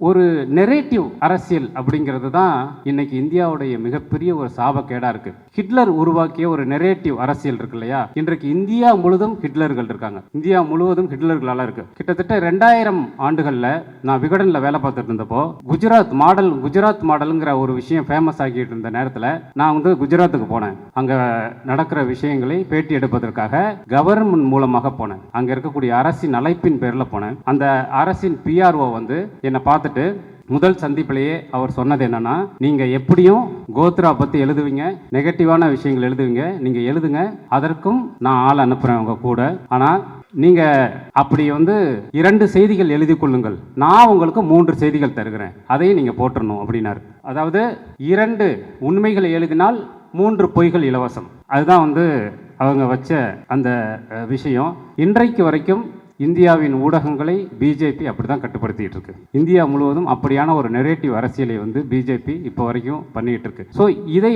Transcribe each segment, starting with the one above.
ஒரு நெரேட்டிவ் அரசியல் அப்படிங்கிறது தான் இன்னைக்கு இந்தியாவுடைய மிகப்பெரிய ஒரு சாபக்கேடா இருக்கு. ஹிட்லர் உருவாக்கிய ஒரு நெரேட்டிவ் அரசியல் இருக்கு இல்லையா? இன்றைக்கு இந்தியா முழுவதும் ஹிட்லர்கள் இருக்காங்க. இந்தியா முழுவதும் ஹிட்லர்களால இருக்கு. கிட்டத்தட்ட 2000 ஆண்டுகள்ல நான் விகடன்ல வேலை பார்த்துட்டு இருந்தப்போ குஜராத் மாடல்ங்கிற ஒரு விஷயம் ஃபேமஸ் ஆகிட்டு இருந்த நேரத்தில் நான் குஜராத்துக்கு போனேன். அங்க நடக்கிற விஷயங்களை பேட்டி எடுப்பதற்காக கவர்மெண்ட் மூலமாக போனேன். அங்க இருக்கக்கூடிய அரசின் அழைப்பின் பேர்ல போனேன். அந்த அரசின் பிஆர்ஓ என்னை பார்த்துட்டு முதல் சந்திப்பிலேயே அவர் சொன்னது என்னன்னா, நீங்க எப்படியும் கோத்ரா பத்தி எழுதுவீங்க, நெகட்டிவான விஷயங்கள் எழுதுவீங்க, நீங்க எழுதுங்க, அதற்கும் நான் ஆள் அனுப்புறேன் உங்க கூட. ஆனா நீங்க அப்படி 2 செய்திகள் எழுதி கொள்ளுங்கள், நான் உங்களுக்கு 3 செய்திகள் தருகிறேன், அதையும் நீங்க போட்டுறணும் அப்படின்னாரு. அதாவது 2 உண்மைகளை எழுதினால் 3 பொய்கள் இலவசம். அதுதான் அவங்க வச்ச அந்த விஷயம். இன்றைக்கு வரைக்கும் இந்தியாவின் ஊடகங்களை பிஜேபி அப்படிதான் கட்டுப்படுத்திட்டு இருக்கு. இந்தியா முழுவதும் அப்படியான ஒரு நெரேட்டிவ் அரசியலை பிஜேபி இப்போ வரைக்கும் பண்ணிட்டு இருக்கு. ஸோ இதை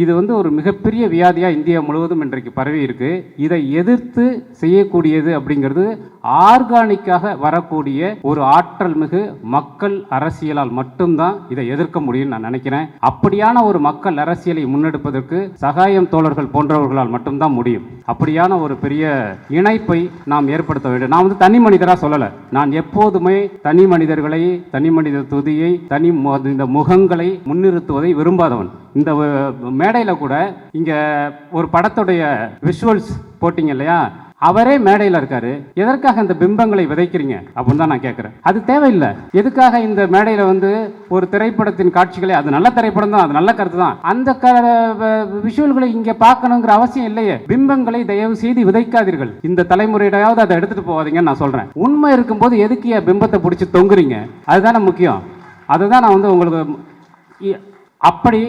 இது ஒரு மிகப்பெரிய வியாதியா இந்தியா முழுவதும் இன்றைக்கு பரவி இருக்கு. இதை எதிர்த்து செய்யக்கூடியது அப்படிங்கிறது ஆர்கானிக்காக வரக்கூடிய ஒரு ஆற்றல் மிகு மக்கள் அரசியலால் மட்டும்தான் இதை எதிர்க்க முடியும் நான் நினைக்கிறேன். அப்படியான ஒரு மக்கள் அரசியலை முன்னெடுப்பதற்கு சகாயம் தோழர்கள் போன்றவர்களால் மட்டும்தான் முடியும். அப்படியான ஒரு பெரிய இணைப்பை நாம் ஏற்படுத்த வேண்டும். நான் தனி மனிதரா சொல்லல, நான் எப்போதுமே தனி மனிதர்களை, தனி மனித துதியை, இந்த முகங்களை முன்னிறுத்துவதை விரும்பாதவன். இந்த மேடையில் கூட இங்க ஒரு படத்துடைய விஷுவல்ஸ் போட்டிங்க இல்லையா, அவரே மேடையில் இருக்காரு. எதற்காக இந்த பிம்பங்களை விதைக்கிறீங்க அப்படின்னு தான் நான் கேட்கிறேன். அது தேவையில்லை. எதுக்காக இந்த மேடையில் ஒரு திரைப்படத்தின் காட்சிகளை, அது நல்ல திரைப்படம் தான், அது நல்ல கருத்து தான், அந்த விஷுவல்களை இங்க பார்க்கணுங்கிற அவசியம் இல்லையே. பிம்பங்களை தயவு செய்து விதைக்காதீர்கள். இந்த தலைமுறையிடாவது அதை எடுத்துட்டு போவாதீங்கன்னு நான் சொல்றேன். உண்மை இருக்கும்போது எதுக்கு பிம்பத்தை பிடிச்சி தொங்குறீங்க? அதுதானே முக்கியம். அதுதான் நான் உங்களுக்கு அப்படி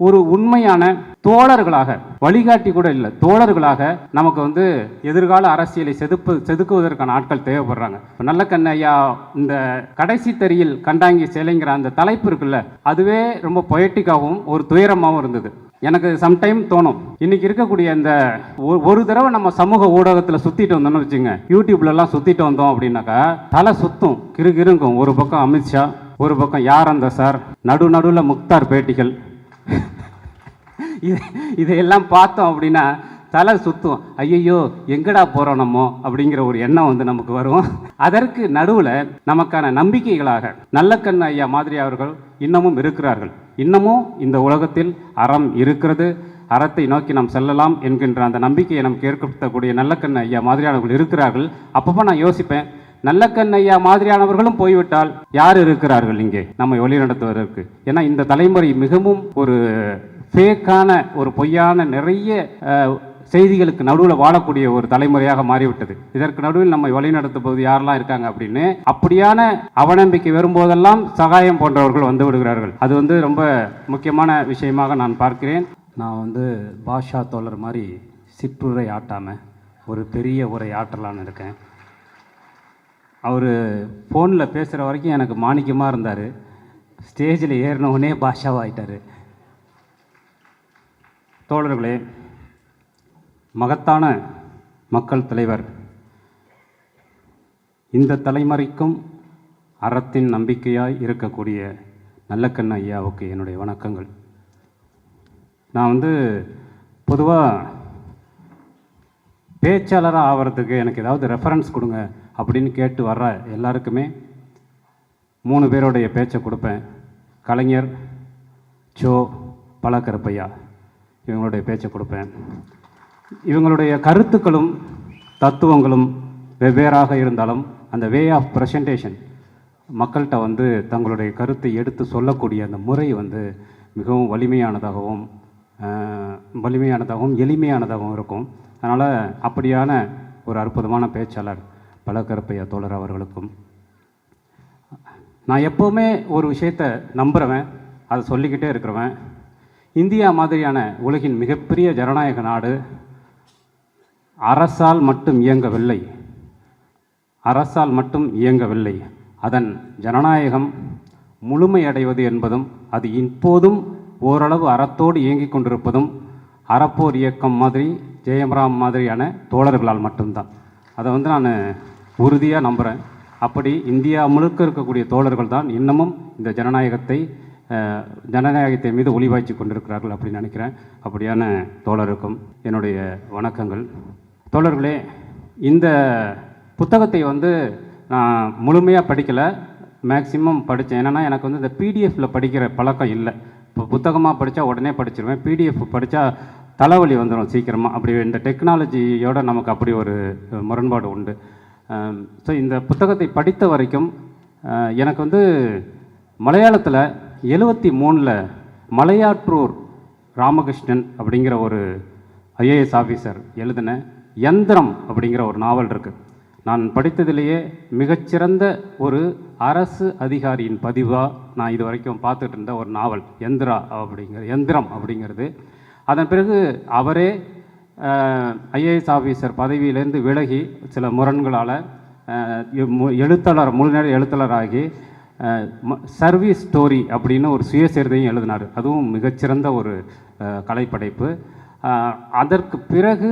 ஒரு உண்மையான தோழர்களாக, வழிகாட்டி கூட இல்லை, தோழர்களாக நமக்கு எதிர்கால அரசியலை செதுக்குவதற்கான ஆட்கள் தேவைப்படுறாங்க. நல்ல கண்ணையா இந்த கடைசி தறியில் கண்டாங்கி சேலைங்கிற அந்த தலைப்பு இருக்குல்ல, அதுவே ரொம்ப பொயட்டிக்காகவும் ஒரு துயரமாகவும் இருந்தது. எனக்கு சம்டைம் தோணும், இன்னைக்கு இருக்கக்கூடிய இந்த ஒரு தடவை நம்ம சமூக ஊடகத்தில் சுத்திட்டு வந்தோம்னு வச்சுங்க, யூடியூப்லலாம் சுத்திட்டு வந்தோம் அப்படின்னாக்கா தலை சுத்தும், கிருகிருங்கும். ஒரு பக்கம் அமித்ஷா, ஒரு பக்கம் யார் அந்த சார், நடுவில் முக்தார் பேட்டிகள், இதையெல்லாம் பார்த்தோம் அப்படின்னா தலை சுத்தும். ஐயோ எங்கடா போகிறோம் நம்ம அப்படிங்கிற ஒரு எண்ணம் நமக்கு வரும். அதற்கு நடுவில் நமக்கான நம்பிக்கைகளாக நல்லக்கண் ஐயா மாதிரி அவர்கள் இன்னமும் இருக்கிறார்கள். இன்னமும் இந்த உலகத்தில் அறம் இருக்கிறது, அறத்தை நோக்கி நாம் செல்லலாம் என்கின்ற அந்த நம்பிக்கையை நமக்கு ஏற்படுத்தக்கூடிய நல்லக்கண் ஐயா மாதிரியானவர்கள் இருக்கிறார்கள். அப்பப்போ நான் யோசிப்பேன், நல்லக்கண் ஐயா மாதிரியானவர்களும் போய்விட்டால் யார் இருக்கிறார்கள் இங்கே நம்மை வழிநடத்துவதற்கு? ஏன்னா இந்த தலைமுறை மிகவும் ஒரு ஃபேக்கான, ஒரு பொய்யான, நிறைய செய்திகளுக்கு நடுவில் வாழக்கூடிய ஒரு தலைமுறையாக மாறிவிட்டது. இதற்கு நடுவில் நம்மை வழிநடத்தும்போது யாரெல்லாம் இருக்காங்க அப்படின்னு அப்படியான அவநம்பிக்கை வரும்போதெல்லாம் சகாயம் போன்றவர்கள் வந்து விடுகிறார்கள். அது ரொம்ப முக்கியமான விஷயமாக நான் பார்க்கிறேன். நான் பாஷா தோழர் மாதிரி சிற்றுரை ஆட்டாமல் ஒரு பெரிய உரை ஆற்றலான்னு இருக்கேன். அவர் ஃபோனில் பேசுகிற வரைக்கும் எனக்கு மாணிக்கமாக இருந்தார். ஸ்டேஜில் ஏறினவுடனே பாஷாவாகிட்டார். தோழர்களே, மகத்தான மக்கள் தலைவர், இந்த தலைமுறைக்கும் அறத்தின் நம்பிக்கையாய் இருக்கக்கூடிய நல்லக்கண் ஐயாவுக்கு என்னுடைய வணக்கங்கள். நான் பொதுவாக பேச்சாளராக ஆகிறதுக்கு எனக்கு ஏதாவது ரெஃபரன்ஸ் கொடுங்க அப்படின்னு கேட்டு வர்ற எல்லாருக்குமே 3 பேருடைய பேச்சை கொடுப்பேன். கலைஞர், சோ, பழக்கருப்பையா, இவங்களுடைய பேச்சை கொடுப்பேன். இவங்களுடைய கருத்துக்களும் தத்துவங்களும் வெவ்வேறாக இருந்தாலும் அந்த வே ஆஃப் ப்ரெசன்டேஷன், மக்கள்கிட்ட தங்களுடைய கருத்தை எடுத்து சொல்லக்கூடிய அந்த முறை மிகவும் வலிமையானதாகவும் எளிமையானதாகவும் இருக்கும். அதனால் அப்படியான ஒரு அற்புதமான பேச்சாளர் பழக்கருப்பையா தோழர் அவர்களுக்கும், நான் எப்போவுமே ஒரு விஷயத்தை நம்புகிறவன், அதை சொல்லிக்கிட்டே இருக்கிறவன், இந்தியா மாதிரியான உலகின் மிகப்பெரிய ஜனநாயக நாடு அரசால் மட்டும் இயங்கவில்லை. அதன் ஜனநாயகம் முழுமையடைவது என்பதும் அது இப்போதும் ஓரளவு அறத்தோடு இயங்கிக் கொண்டிருப்பதும் அறப்போர் இயக்கம் மாதிரி, ஜெயம்ராம் மாதிரியான தோழர்களால் மட்டும்தான். அதை நான் உறுதியாக நம்புகிறேன். அப்படி இந்தியா முழுக்க இருக்கக்கூடிய தோழர்கள் தான் இன்னமும் இந்த ஜனநாயகத்தை மீது ஒளிவாய்ச்சி கொண்டிருக்கிறார்கள் அப்படின்னு நினைக்கிறேன். அப்படியான தோழருக்கும் என்னுடைய வணக்கங்கள். தோழர்களே, இந்த புத்தகத்தை நான் முழுமையாக படிக்கலை, மேக்சிமம் படித்தேன். என்னென்னா எனக்கு இந்த பிடிஎஃப்பில் படிக்கிற பழக்கம் இல்லை. இப்போ புத்தகமாக படித்தா உடனே படிச்சிருவேன், பிடிஎஃப் படித்தா தலைவலி வந்துடும் சீக்கிரமாக. அப்படி இந்த டெக்னாலஜியோட நமக்கு அப்படி ஒரு முரண்பாடு உண்டு. ஸோ இந்த புத்தகத்தை படித்த வரைக்கும் எனக்கு மலையாளத்தில் 73 மலையாற்றூர் ராமகிருஷ்ணன் அப்படிங்கிற ஒரு ஐஏஎஸ் ஆஃபீஸர் எழுதின யந்திரம் அப்படிங்கிற ஒரு நாவல் இருக்குது. நான் படித்ததிலேயே மிகச்சிறந்த ஒரு அரசு அதிகாரியின் பதிவாக நான் இது வரைக்கும் பார்த்துட்டு இருந்த ஒரு நாவல் யந்திரம் அப்படிங்கிறது. அதன் பிறகு அவரே ஐஏஎஸ் ஆஃபீஸர் பதவியிலேருந்து விலகி சில முரண்களால் முழுநேர எழுத்தாளராகி சர்வீஸ் ஸ்டோரி அப்படின்னு ஒரு சுயசரிதையும் எழுதினார். அதுவும் மிகச்சிறந்த ஒரு கலைப்படைப்பு. அதற்கு பிறகு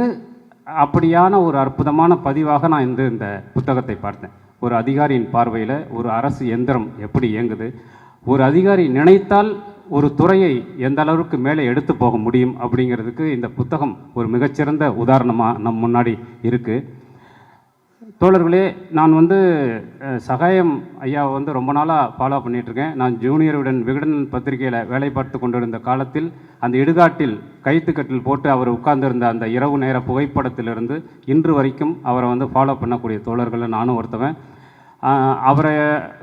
அப்படியான ஒரு அற்புதமான பதிவாக நான் இந்த புத்தகத்தை பார்த்தேன். ஒரு அதிகாரியின் பார்வையில் ஒரு அரசு எந்திரம் எப்படி இயங்குது, ஒரு அதிகாரி நினைத்தால் ஒரு துறையை எந்த அளவுக்கு மேலே எடுத்து போக முடியும் அப்படிங்கிறதுக்கு இந்த புத்தகம் ஒரு மிகச்சிறந்த உதாரணமாக நம் முன்னாடி இருக்குது. தோழர்களே, நான் சகாயம் ஐயாவை ரொம்ப நாளாக ஃபாலோ பண்ணிகிட்ருக்கேன். நான் ஜூனியர் விகடன் பத்திரிகையில் வேலை பார்த்து கொண்டிருந்த காலத்தில் அந்த இடுகாட்டில் கைத்துக்கட்டில் போட்டு அவர் உட்கார்ந்திருந்த அந்த இரவு நேர புகைப்படத்திலிருந்து இன்று வரைக்கும் அவரை ஃபாலோ பண்ணக்கூடிய தோழர்களில் நானும் ஒருத்தவன். அவரை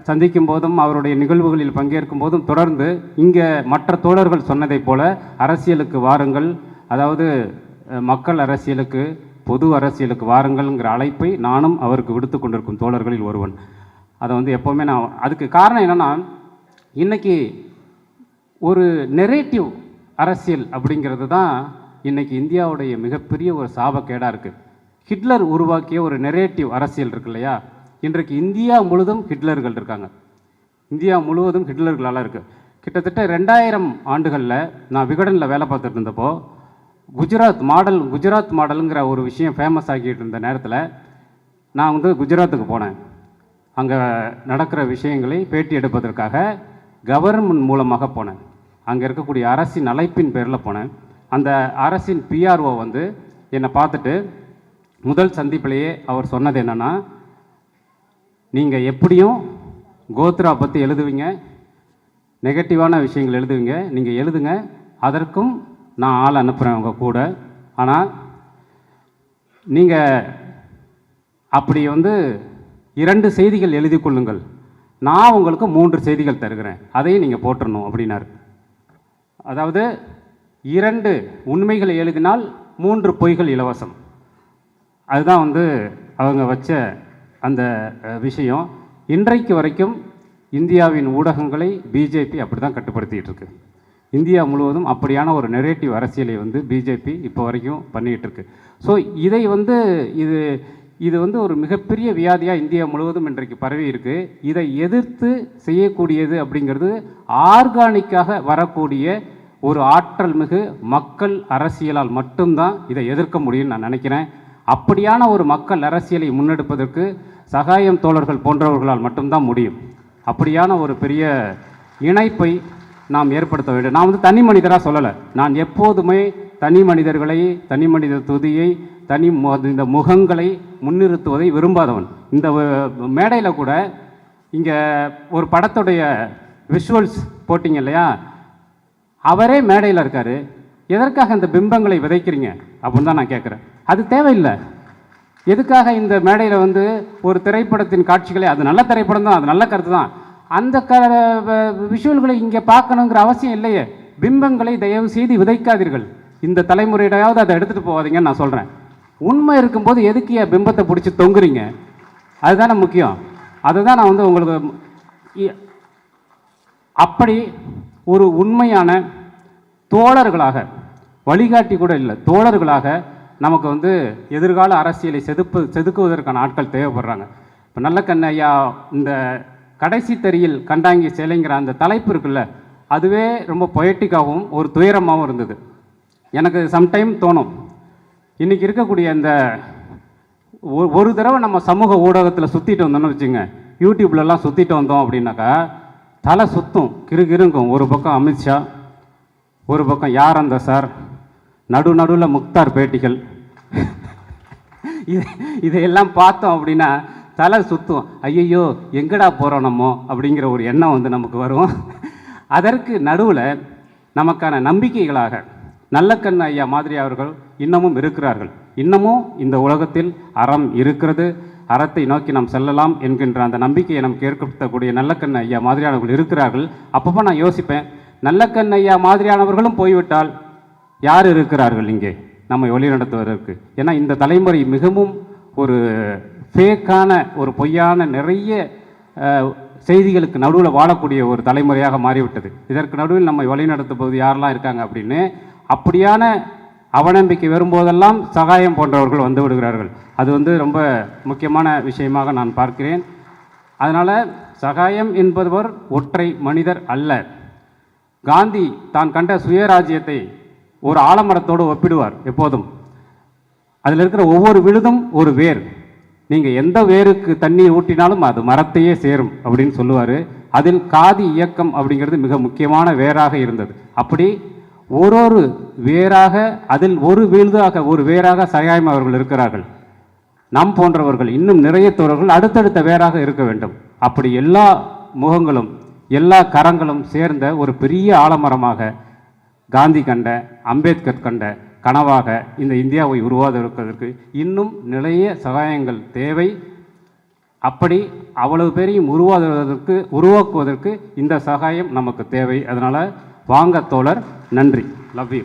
சந்திக்கும் போதும் அவருடைய நிகழ்வுகளில் பங்கேற்கும் போதும் தொடர்ந்து இங்கே மற்ற தோழர்கள் சொன்னதைப் போல அரசியலுக்கு வாருங்கள், அதாவது மக்கள் அரசியலுக்கு, பொது அரசியலுக்கு வாருங்கள்ங்கிற அழைப்பை நானும் அவருக்கு விடுத்து கொண்டிருக்கும் தோழர்களில் ஒருவன். அதை எப்போவுமே நான் அதுக்கு காரணம் என்னென்னா, இன்றைக்கி ஒரு நெரேட்டிவ் அரசியல் அப்படிங்கிறது தான் இன்றைக்கி இந்தியாவுடைய மிகப்பெரிய ஒரு சாபக்கேடாக இருக்குது. ஹிட்லர் உருவாக்கிய ஒரு நெரேட்டிவ் அரசியல் இருக்கு இல்லையா, இன்றைக்கு இந்தியா முழுவதும் ஹிட்லர்கள் இருக்காங்க. இந்தியா முழுவதும் ஹிட்லர்களால் இருக்குது. கிட்டத்தட்ட 2000 ஆண்டுகளில் நான் விகடனில் வேலை பார்த்துட்டு இருந்தப்போ குஜராத் மாடலுங்கிற ஒரு விஷயம் ஃபேமஸ் ஆகிட்டு இருந்த நேரத்தில் நான் குஜராத்துக்கு போனேன். அங்கே நடக்கிற விஷயங்களை பேட்டி எடுப்பதற்காக கவர்மெண்ட் மூலமாக போனேன். அங்கே இருக்கக்கூடிய அரசின் அழைப்பின் பேரில் போனேன். அந்த அரசின் பிஆர்ஓ என்னை பார்த்துட்டு முதல் சந்திப்பிலேயே அவர் சொன்னது என்னென்னா, நீங்கள் எப்படியும் கோத்ரா பற்றி எழுதுவீங்க, நெகட்டிவான விஷயங்கள் எழுதுவீங்க, நீங்கள் எழுதுங்க, அதற்கும் நான் ஆள் அனுப்புகிறேன் உங்கள் கூட. ஆனால் நீங்கள் அப்படி 2 செய்திகள் எழுதி கொள்ளுங்கள், நான் உங்களுக்கு 3 செய்திகள் தருகிறேன், அதையும் நீங்கள் போட்டுடணும் அப்படின்னாரு. அதாவது 2 உண்மைகளை எழுதினால் 3 பொய்கள் இலவசம். அதுதான் அவங்க வச்ச அந்த விஷயம். இன்றைக்கு வரைக்கும் இந்தியாவின் ஊடகங்களை பிஜேபி அப்படி தான் கட்டுப்படுத்திகிட்டு இருக்கு. இந்தியா முழுவதும் அப்படியான ஒரு நெரேட்டிவ் அரசியலை பிஜேபி இப்போ வரைக்கும் பண்ணிகிட்டு இருக்கு. ஸோ இதை இது ஒரு மிகப்பெரிய வியாதியாக இந்தியா முழுவதும் இன்றைக்கு பரவி இருக்குது. இதை எதிர்த்து செய்யக்கூடியது அப்படிங்கிறது ஆர்கானிக்காக வரக்கூடிய ஒரு ஆற்றல் மிகு மக்கள் அரசியலால் மட்டும்தான் இதை எதிர்க்க முடியும்னு நான் நினைக்கிறேன். அப்படியான ஒரு மக்கள் அரசியலை முன்னெடுப்பதற்கு சகாயம் தோழர்கள் போன்றவர்களால் மட்டும்தான் முடியும். அப்படியான ஒரு பெரிய இணைப்பை நாம் ஏற்படுத்த வேண்டும். நான் தனி மனிதராக சொல்லலை, நான் எப்போதுமே தனி மனிதர்களை, தனி மனித துதியை, இந்த முகங்களை முன்னிறுத்துவதை விரும்பாதவன். இந்த மேடையில் கூட இங்கே ஒரு படத்துடைய விஷுவல்ஸ் போட்டிங்க இல்லையா, அவரே மேடையில் இருக்கார், எதற்காக இந்த பிம்பங்களை விதைக்கிறீங்க அப்படின்னு தான் நான் கேட்குறேன். அது தேவையில்லை. எதுக்காக இந்த மேடையில் ஒரு திரைப்படத்தின் காட்சிகளை, அது நல்ல திரைப்படம் தான், அது நல்ல கருத்து தான், அந்த விஷுவல்களை இங்கே பார்க்கணுங்கிற அவசியம் இல்லையே. பிம்பங்களை தயவு செய்து விதைக்காதீர்கள். இந்த தலைமுறையிடையாவது அதை எடுத்துகிட்டு போகாதீங்கன்னு நான் சொல்கிறேன். உண்மை இருக்கும்போது எதுக்கு என் பிம்பத்தை பிடிச்சி தொங்குறீங்க? அதுதானே முக்கியம். அதை தான் நான் உங்களுக்கு அப்படி ஒரு உண்மையான தோழர்களாக, வழிகாட்டி கூட இல்லை, தோழர்களாக நமக்கு எதிர்கால அரசியலை செதுக்குவதற்கான ஆட்கள் தேவைப்படுறாங்க. இப்போ நல்லக்கண்ணு ஐயா இந்த கடைசி தறியில் கண்டாங்கி சேலைங்கிற அந்த தலைப்பு இருக்குல்ல, அதுவே ரொம்ப பொயட்டிக்காகவும் ஒரு துயரமாகவும் இருந்தது. எனக்கு சம்டைம் தோணும், இன்றைக்கி இருக்கக்கூடிய இந்த ஒரு தடவை நம்ம சமூக ஊடகத்தில் சுற்றிட்டு வந்தோம்னு வச்சுங்க, யூடியூப்லலாம் சுற்றிட்டு வந்தோம் அப்படின்னாக்கா தலை சுற்றும், கிருங்கிருங்கும். ஒரு பக்கம் அமித்ஷா, ஒரு பக்கம் யார் அந்த சார், நடுவில் முக்தார் பேட்டிகள். இதையெல்லாம் பார்த்தோம் அப்படின்னா தலை சுற்றும். ஐயையோ எங்கடா போகிறோம் நம்ம அப்படிங்கிற ஒரு எண்ணம் வந்து நமக்கு வரும். அதற்கு நடுவில் நமக்கான நம்பிக்கைகளாக நல்லக்கண்ணு ஐயா மாதிரி அவர்கள் இன்னமும் இருக்கிறார்கள். இன்னமும் இந்த உலகத்தில் அறம் இருக்கிறது, அறத்தை நோக்கி நாம் செல்லலாம் என்கின்ற அந்த நம்பிக்கையை நமக்கு ஏற்படுத்தக்கூடிய நல்லக்கண்ணு ஐயா மாதிரியானவர்கள் இருக்கிறார்கள். அப்பப்போ நான் யோசிப்பேன், நல்லக்கண்ணு ஐயா மாதிரியானவர்களும் போய்விட்டால் யார் இருக்கிறார்கள் இங்கே நம்மை வழிநடத்துவதற்கு? ஏன்னா இந்த தலைமுறை மிகவும் ஒரு ஃபேக்கான, ஒரு பொய்யான நிறைய செய்திகளுக்கு நடுவில் வாழக்கூடிய ஒரு தலைமுறையாக மாறிவிட்டது. இதற்கு நடுவில் நம்மை வழிநடத்தும்போது யாரெல்லாம் இருக்காங்க அப்படின்னு, அப்படியான அவநம்பிக்கை வரும்போதெல்லாம் சகாயம் போன்றவர்கள் வந்து விடுகிறார்கள். அது வந்து ரொம்ப முக்கியமான விஷயமாக நான் பார்க்கிறேன். அதனால் சகாயம் என்பவர் ஒற்றை மனிதர் அல்ல. காந்தி தான் கண்ட சுயராஜ்யத்தை ஒரு ஆலமரத்தோடு ஒப்பிடுவார் எப்போதும். அதில் இருக்கிற ஒவ்வொரு விழுதும் ஒரு வேர், நீங்கள் எந்த வேருக்கு தண்ணீர் ஊற்றினாலும் அது மரத்தையே சேரும் அப்படின்னு சொல்லுவார். அதில் காதி இயக்கம் அப்படிங்கிறது மிக முக்கியமான வேராக இருந்தது. அப்படி ஒரு வேராக, அதில் ஒரு விழுதாக, ஒரு வேராக சகாயம் அவர்கள் இருக்கிறார்கள். நம் போன்றவர்கள் இன்னும் நிறைய தோழர்கள் அடுத்தடுத்த வேராக இருக்க வேண்டும். அப்படி எல்லா முகங்களும் எல்லா கரங்களும் சேர்ந்த ஒரு பெரிய ஆலமரமாக காந்தி கண்ட, அம்பேத்கர் கண்ட கனவாக இந்த இந்தியாவை உருவாக்குவதற்கு இன்னும் நிறைய சகாயங்கள் தேவை. அப்படி அவ்வளவு பேரையும் உருவாக்குவதற்கு இந்த சகாயம் நமக்கு தேவை. அதனால் வாங்க தோழர், நன்றி, லவ் யூ.